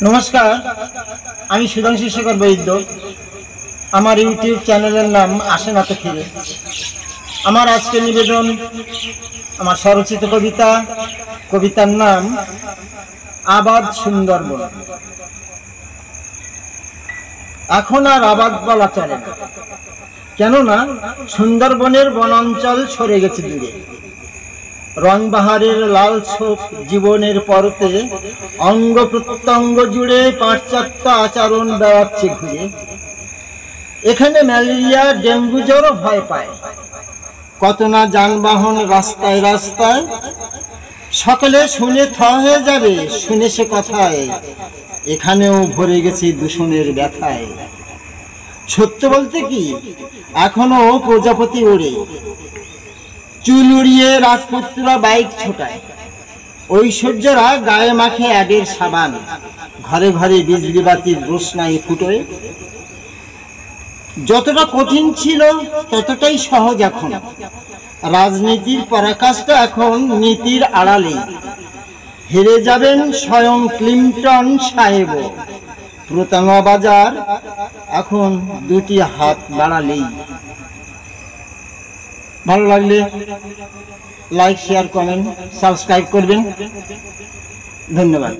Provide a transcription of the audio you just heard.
नमस्कार আমি সুধাংশু শেখর বৈদ্য। আমার ইউটিউব চ্যানেলের নাম আসে না তো ফিরে। আমার আজকে নিবেদন আমার স্বরচিত কবিতার নাম আবাদ সুন্দরবন। এখন আর আবাদ বলা চলে না, কেননা সুন্দরবনের বনাঞ্চল সরে গেছে দূরে। রংবাহারের লাল ছোপ জীবনের পরতে অঙ্গ প্রত্যঙ্গ জুড়ে পাশ্চাত্য আচরণ বেড়াচ্ছে ঘুরে। এখানে ম্যালেরিয়া ডেঙ্গু জ্বরও ভয় পায়, কত না যানবাহন রাস্তায় রাস্তায়। সকালে শুনে থ হয়ে যাবে শুনে সে কথায়, এখানেও ভরে গেছে দূষণের ব্যথায়। সত্য বলতে কি এখনো প্রজাপতি ওড়ে, চুল উড়িয়ে রাজপুত্ররা বাইক ছোটায়, ঐশ্বর্যরা গায়ে মাখে অ্যাডের সাবান, ঘরে ঘরে বিজলি বাতির রোশনাই ফুটোয়। যতটা কঠিন ছিল ততটাই সহজ এখন, রাজনীতির পরাকাষ্ঠা এখন নীতির আড়ালে। হেরে যাবেন স্বয়ং ক্লিন্টন সাহেব, প্রতারণা বাজার এখন দুটি হাত বাড়ালেই। ভালো লাগলে লাইক শেয়ার কমেন্ট সাবস্ক্রাইব করবেন। ধন্যবাদ।